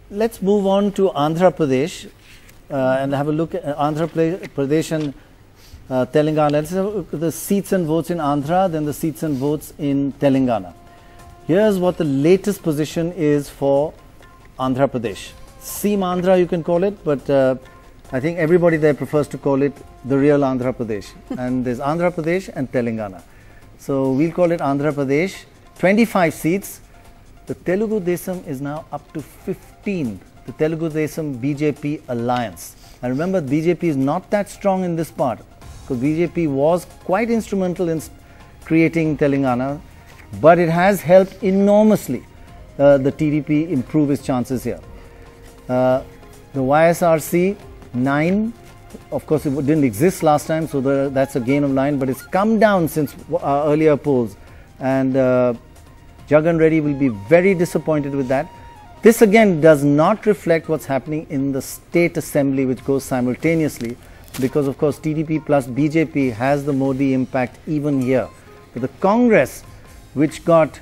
Let's move on to Andhra Pradesh and have a look at Andhra Pradesh and Telangana. Let's have a look at the seats and votes in Andhra, then the seats and votes in Telangana. Here's what the latest position is for Andhra Pradesh. Seemandhra you can call it, but I think everybody there prefers to call it the real Andhra Pradesh. And there's Andhra Pradesh and Telangana. So we'll call it Andhra Pradesh. 25 seats. The Telugu Desam is now up to 15. The Telugu Desam BJP alliance. And remember, BJP is not that strong in this part, because BJP was quite instrumental in creating Telangana, but it has helped enormously the TDP improve its chances here. The YSRC 9, of course it didn't exist last time, so that's a gain of 9, but it's come down since our earlier polls, and Jagan Reddy will be very disappointed with that. This again does not reflect what's happening in the state assembly, which goes simultaneously, because of course TDP plus BJP has the Modi impact even here. But the Congress, which got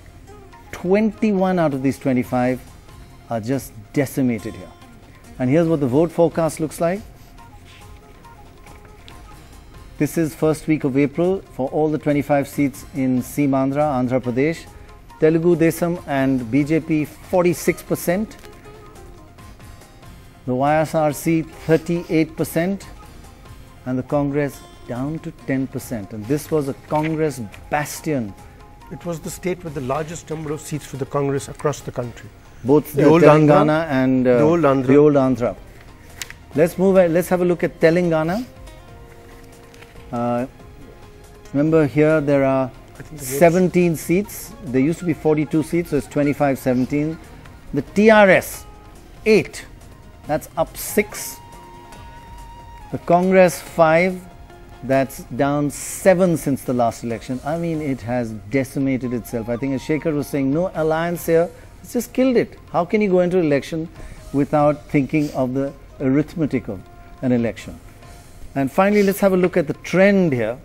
21 out of these 25, are just decimated here. And here's what the vote forecast looks like. This is first week of April for all the 25 seats in Seemandhra, Andhra Pradesh. Telugu Desam and BJP 46%. The YSRC 38%. And the Congress down to 10%. And this was a Congress bastion. It was the state with the largest number of seats for the Congress across the country. Both the old Telangana and the old Andhra. Let's have a look at Telangana. Remember here there are 17 seats. There used to be 42 seats, so it's 25-17. The TRS 8, that's up 6. The Congress 5, that's down 7 since the last election. I mean, it has decimated itself. I think as Shekhar was saying, no alliance here. It's just killed it. How can you go into election without thinking of the arithmetic of an election? And finally, let's have a look at the trend here.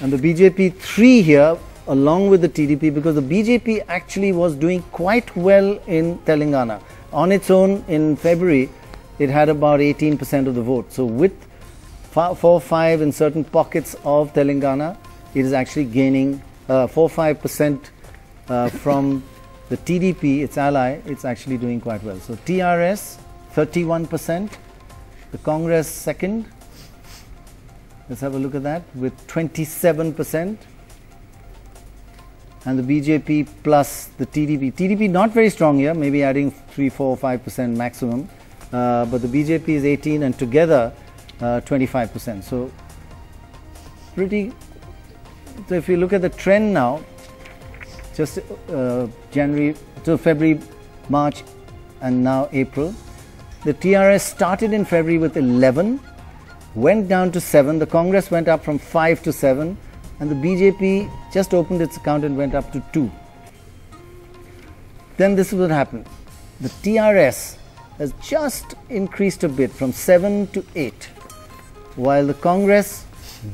And the BJP 3 here, along with the TDP, because the BJP actually was doing quite well in Telangana. On its own, in February, it had about 18% of the vote. So with 4-5 in certain pockets of Telangana, it is actually gaining 4-5% from the TDP, its ally. It's actually doing quite well. So TRS 31%, the Congress second. Let's have a look at that with 27%, and the BJP plus the TDP. TDP not very strong here, maybe adding 3-4-5% maximum, but the BJP is 18 and together 25%. So pretty. So if you look at the trend now, just January to February, March, and now April. The TRS started in February with 11, went down to 7. The Congress went up from 5 to 7, and the BJP just opened its account and went up to 2. Then this is what happened. The TRS has just increased a bit from 7 to 8, while the Congress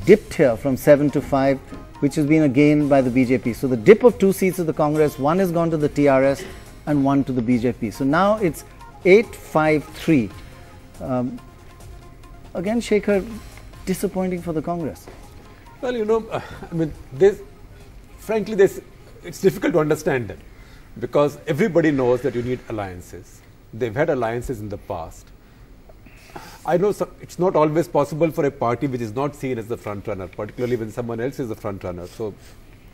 dipped here from 7 to 5, which has been a gain by the BJP. So the dip of 2 seats of the Congress, 1 has gone to the TRS and 1 to the BJP. So now it's 8-5-3. Again, Shekhar, disappointing for the Congress. Well, you know, I mean, frankly, it's difficult to understand that, because everybody knows that you need alliances. They've had alliances in the past. I know it's not always possible for a party which is not seen as the front runner, particularly when someone else is the front runner. So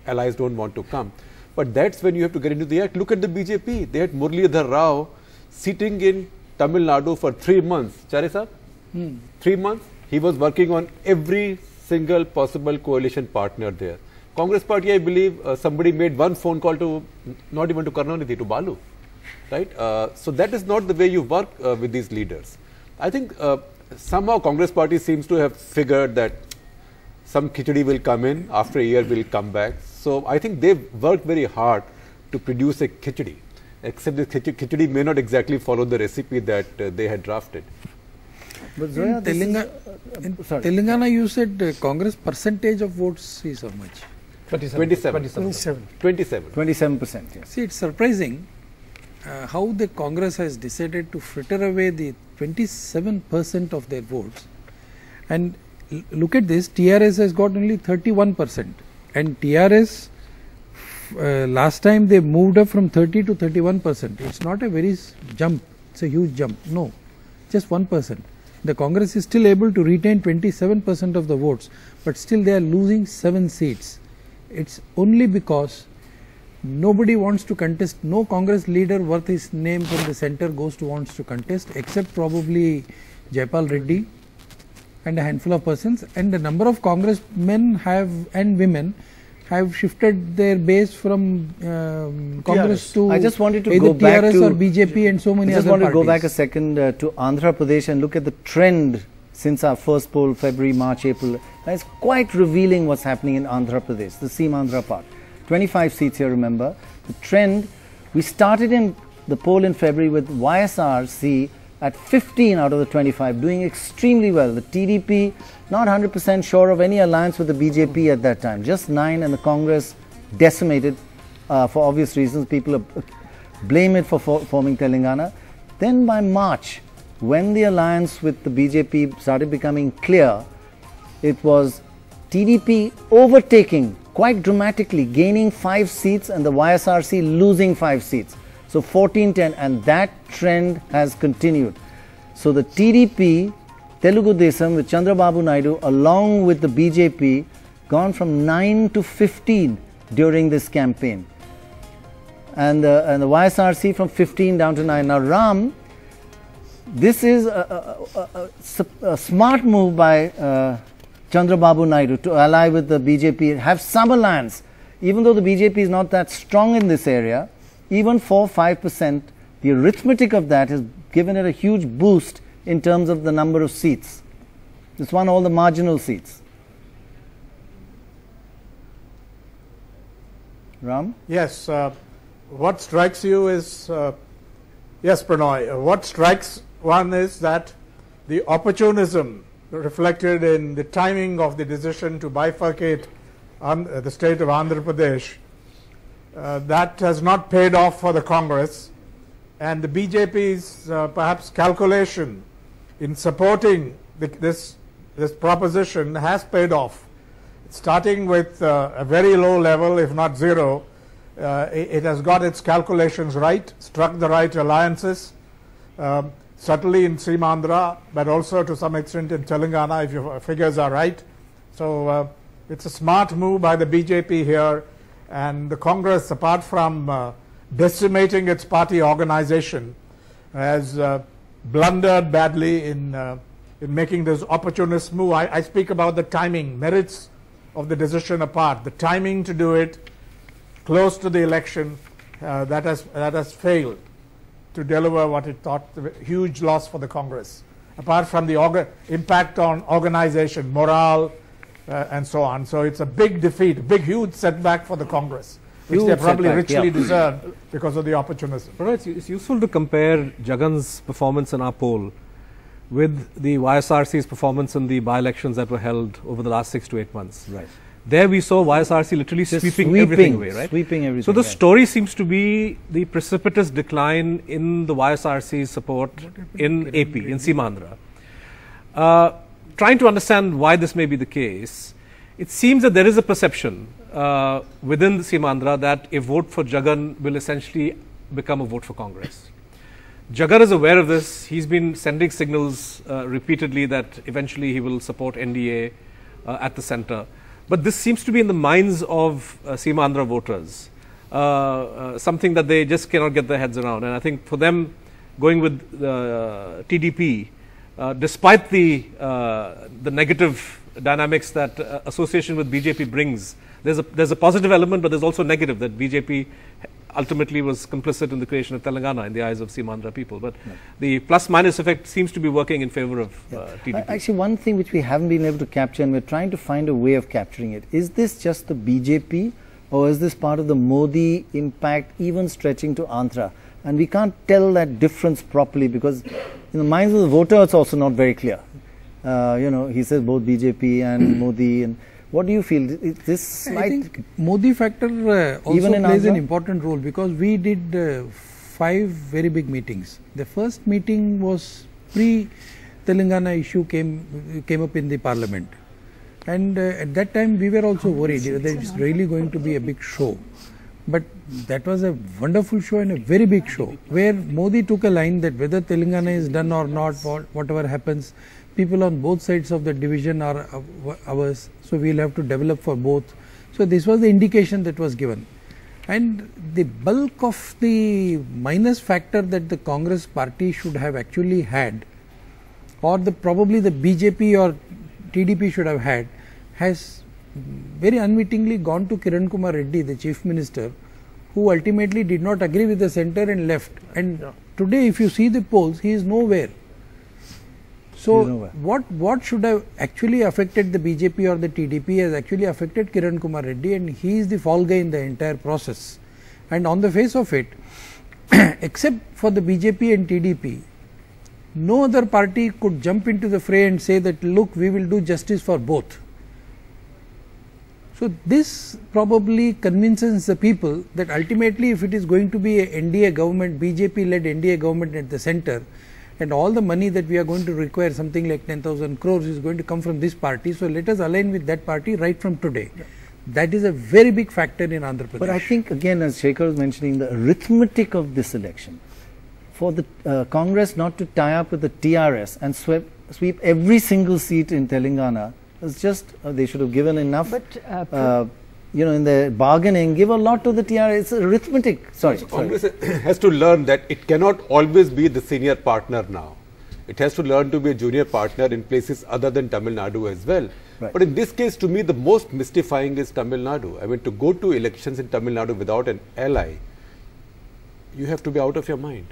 allies don't want to come. But that's when you have to get into the act. Look at the BJP. They had Muralidhar Rao sitting in Tamil Nadu for 3 months. Chare Saab? 3 months. He was working on every single possible coalition partner there. Congress party, I believe, somebody made one phone call to, not even to Karunanidhi, to Balu. Right? So that is not the way you work with these leaders. I think somehow Congress party seems to have figured that some khichdi will come in, after a year will come back. So I think they've worked very hard to produce a khichdi, except the khichdi may not exactly follow the recipe that they had drafted. But Zoya, Telangana, you said Congress percentage of votes is how much? 27%, yes. See, it's surprising how the Congress has decided to fritter away the 27% of their votes. And look at this, TRS has got only 31%. And TRS, last time they moved up from 30 to 31%. It's not a very jump, it's a huge jump. No, just 1%. The Congress is still able to retain 27% of the votes, but still they are losing 7 seats. It's only because nobody wants to contest. No Congress leader worth his name from the center wants to contest, except probably Jaipal Reddy and a handful of persons. And the number of congressmen and women have shifted their base from Congress to I just wanted to either go back TRS to or BJP and so many other parties. I just want to go back a second to Andhra Pradesh and look at the trend since our first poll, February, March, April. It's quite revealing what's happening in Andhra Pradesh, the Seemandhra part. 25 seats here, remember. The trend, we started in the poll in February with YSRC at 15 out of the 25, doing extremely well. The TDP, not 100% sure of any alliance with the BJP at that time, just 9, and the Congress decimated for obvious reasons. People blame it for forming Telangana. Then by March, when the alliance with the BJP started becoming clear, it was TDP overtaking quite dramatically, gaining 5 seats and the YSRC losing 5 seats. So 14-10, and that trend has continued. So the TDP, Telugu Desam with Chandrababu Naidu along with the BJP gone from 9 to 15 during this campaign. And the YSRC from 15 down to 9. Now Ram, this is a smart move by Chandrababu Naidu to ally with the BJP, have some alliance. Even though the BJP is not that strong in this area, even 4-5%, the arithmetic of that has given it a huge boost in terms of the number of seats. It's won all the marginal seats. Ram? Yes, what strikes you is, yes Pranoy, what strikes one is that the opportunism reflected in the timing of the decision to bifurcate the state of Andhra Pradesh, that has not paid off for the Congress, and the BJP's perhaps calculation in supporting this proposition has paid off. Starting with a very low level, if not zero, it has got its calculations right, struck the right alliances, certainly in Seemandhra, but also to some extent in Telangana, if your figures are right. So it's a smart move by the BJP here. And the Congress, apart from decimating its party organization, has blundered badly in making this opportunist move. I speak about the timing, merits of the decision apart. The timing to do it close to the election, that has failed to deliver what it thought a huge loss for the Congress. Apart from the impact on organization, morale, and so on. So it's a big defeat, big, huge setback for the Congress, which they probably richly deserved because of the opportunism. It's useful to compare Jagan's performance in our poll with the YSRC's performance in the by-elections that were held over the last 6 to 8 months. Right. There we saw YSRC literally sweeping everything away, right? Sweeping everything. So the story seems to be the precipitous decline in the YSRC's support in AP, in Seemandhra. Trying to understand why this may be the case, it seems that there is a perception within the Seemandhra that a vote for Jagan will essentially become a vote for Congress. Jagan is aware of this. He's been sending signals repeatedly that eventually he will support NDA at the center. But this seems to be in the minds of Seemandhra voters, something that they just cannot get their heads around. And I think for them, going with TDP, despite the negative dynamics that association with BJP brings, there's a positive element, but there's also negative, that BJP ultimately was complicit in the creation of Telangana in the eyes of Seemandhra people. But the plus-minus effect seems to be working in favor of TDP. Actually, one thing which we haven't been able to capture, and we're trying to find a way of capturing it, is this just the BJP, or is this part of the Modi impact even stretching to Andhra? And we can't tell that difference properly, because in the minds of the voter it's also not very clear. He says both BJP and Modi. And what do you feel? Is this slight? I think Modi factor also plays an important role, because we did 5 5 very big meetings. The first meeting was pre-Telangana issue came up in the parliament. And at that time we were also worried that it's really going to be a big show. But that was a wonderful show and a very big show, where Modi took a line that whether Telangana is done or not, whatever happens, people on both sides of the division are ours, so we'll have to develop for both. So this was the indication that was given. And the bulk of the minus factor that the Congress party should have actually had, or probably the BJP or TDP should have had, has very unwittingly gone to Kiran Kumar Reddy, the Chief Minister, who ultimately did not agree with the centre and left. And today if you see the polls, he is nowhere. So what should have actually affected the BJP or the TDP has actually affected Kiran Kumar Reddy, and he is the fall guy in the entire process. And on the face of it, except for the BJP and TDP, no other party could jump into the fray and say that, look, we will do justice for both. So this probably convinces the people that ultimately if it is going to be a NDA government, BJP led NDA government at the centre, and all the money that we are going to require, something like 10,000 crores, is going to come from this party. So let us align with that party right from today. Yeah. That is a very big factor in Andhra Pradesh. But I think again, as Shekhar was mentioning, the arithmetic of this election, for the Congress not to tie up with the TRS and sweep every single seat in Telangana, is just, they should have given enough. But in the bargaining, give a lot to the TRS. It's arithmetic. Sorry. Congress has to learn that it cannot always be the senior partner now. It has to learn to be a junior partner in places other than Tamil Nadu as well. Right. But in this case, to me, the most mystifying is Tamil Nadu. I mean, to go to elections in Tamil Nadu without an ally, you have to be out of your mind.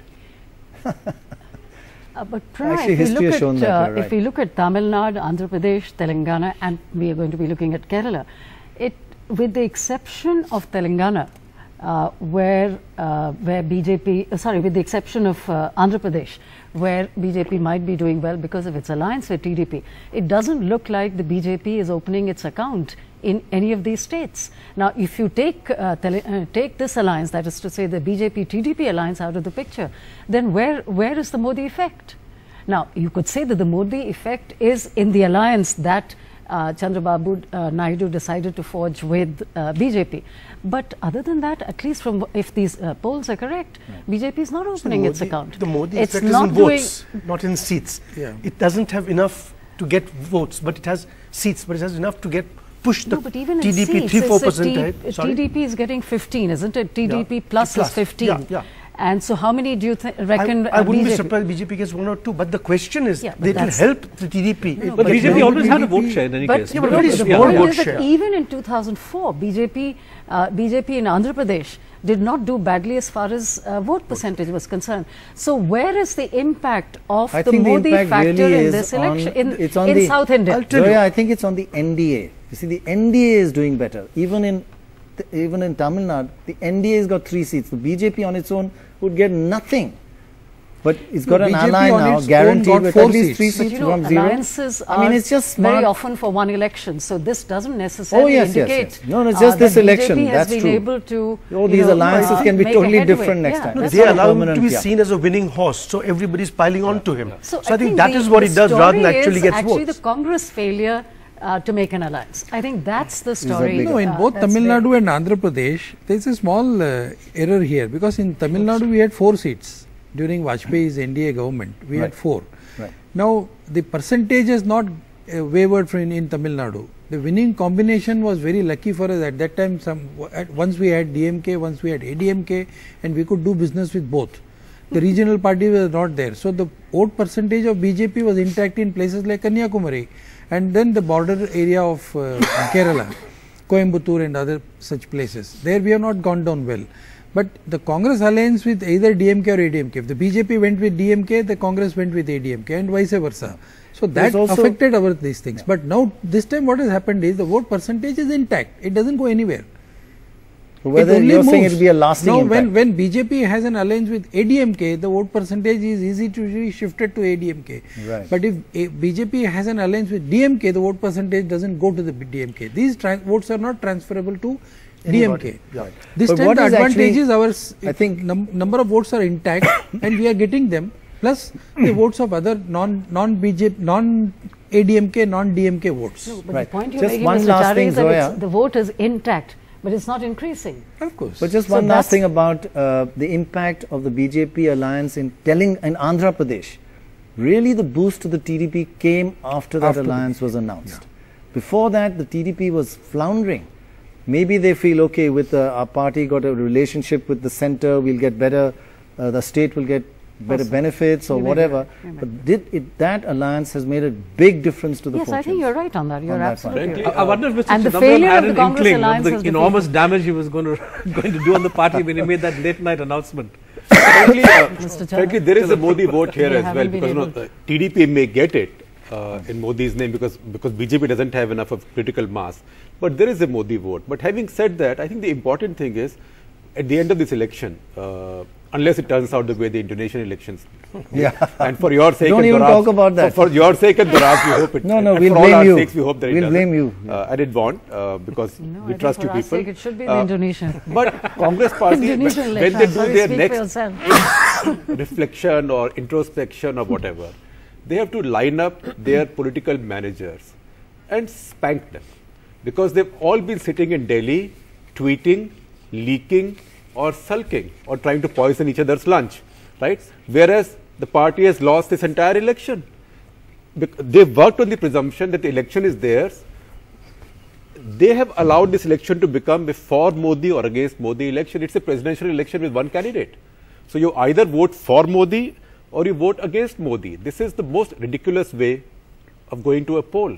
But actually, history has shown that. If we look at Tamil Nadu, Andhra Pradesh, Telangana, and we are going to be looking at Kerala, with the exception of Telangana, where BJP, with the exception of Andhra Pradesh, where BJP might be doing well because of its alliance with TDP, it doesn't look like the BJP is opening its account in any of these states. Now, if you take this alliance, that is to say the BJP-TDP alliance, out of the picture, then where is the Modi effect? Now, you could say that the Modi effect is in the alliance that Chandrababu Naidu decided to forge with BJP. But other than that, at least from if these polls are correct, BJP is not opening its account. The Modi effect is in votes, not in seats. Yeah. It doesn't have enough to get votes, but it has seats, but it has enough to get push the TDP 3-4% ahead. TDP is getting 15, isn't it? TDP plus is 15. Yeah. And so how many do you reckon I wouldn't be surprised BJP gets 1 or 2, but the question is, they will help the TDP. No, but BJP always had a vote share in any case. But very small vote share. Even in 2004, BJP in Andhra Pradesh did not do badly as far as vote percentage was concerned. So where is the impact of the Modi factor really in this election in South India? I think it's on the NDA. You see, the NDA is doing better. Even in Tamil Nadu, the NDA has got 3 seats. The BJP on its own would get nothing. But it's got an ally now, guaranteed with at least 3 seats from 0. Alliances it's just very often for one election. So this doesn't necessarily indicate. Yes. No, it's just this election. That's true. Able to, these alliances can be totally different next time. No, they allow him to be seen as a winning horse. So everybody's piling on to him. So I think that is what he does rather than actually gets votes. Actually, the Congress failure to make an alliance. I think that's the story. No, in both Tamil Nadu and Andhra Pradesh, there is a small error here, because in Tamil Nadu we had 4 seats during Vajpayee's NDA government. We had 4. Right. Now, the percentage has not wavered in Tamil Nadu. The winning combination was very lucky for us at that time. Once we had DMK, once we had ADMK, and we could do business with both. The regional party was not there. So the vote percentage of BJP was intact in places like Kanyakumari, and then the border area of Kerala, Coimbatore and other such places. There we have not gone down well. But the Congress alliance with either DMK or ADMK, if the BJP went with DMK, the Congress went with ADMK, and vice versa. So that affected these things. Yeah. But now this time what has happened is the vote percentage is intact. It doesn't go anywhere. So whether you're saying it will be a lasting impact. When BJP has an alliance with ADMK, the vote percentage is easy to be shifted to ADMK. Right. But if BJP has an alliance with DMK, the vote percentage doesn't go to the DMK. These votes are not transferable to DMK. Yeah. This But time what the is advantage actually- is I think number of votes are intact and we are getting them, plus the votes of other non-BJP, non-ADMK, non-DMK votes. No, but Right. the point you're Just making, one Mr. last Chari, thing, is that Zoya. the vote is intact, but it's not increasing. Of course. But just So one last that's- thing about the impact of the BJP alliance in Andhra Pradesh. Really, the boost to the TDP came after that alliance was announced. Yeah. Before that, the TDP was floundering. Maybe they feel, okay, with our party got a relationship with the center, we'll get better, the state will get better benefits or whatever. But that alliance has made a big difference to the Yes, fortunes. I think you're right on that. You're On that absolutely Frankly, right. I wonder if Mr. And the Chidambaram failure had of an the Congress inkling of alliance the has enormous defeated. damage he was going to do on the party when he made that late night announcement. Frankly, there is a Modi vote here They as well, haven't been because able TDP may get it in Modi's name because BJP doesn't have enough of critical mass. But there is a Modi vote. But having said that, I think the important thing is, at the end of this election, unless it turns out the way the Indonesian elections, and for your sake, Don't and even Dorab's- talk about that. For your sake and Dorab's, we hope it. No, and we'll for all blame our you. sakes, we hope that it We'll doesn't. blame you. And it won't because No, I we think trust for you our people. sake, it should be the Indonesian. But Congress party, when Indonesian they election. do Sorry, their speak next for yourself. reflection or introspection or whatever, they have to line up their political managers and spank them, because they've all been sitting in Delhi tweeting, leaking or sulking or trying to poison each other's lunch, right? Whereas the party has lost this entire election. They've worked on the presumption that the election is theirs. They have allowed this election to become a for Modi or against Modi election. It's a presidential election with one candidate. So you either vote for Modi or you vote against Modi. This is the most ridiculous way of going to a poll.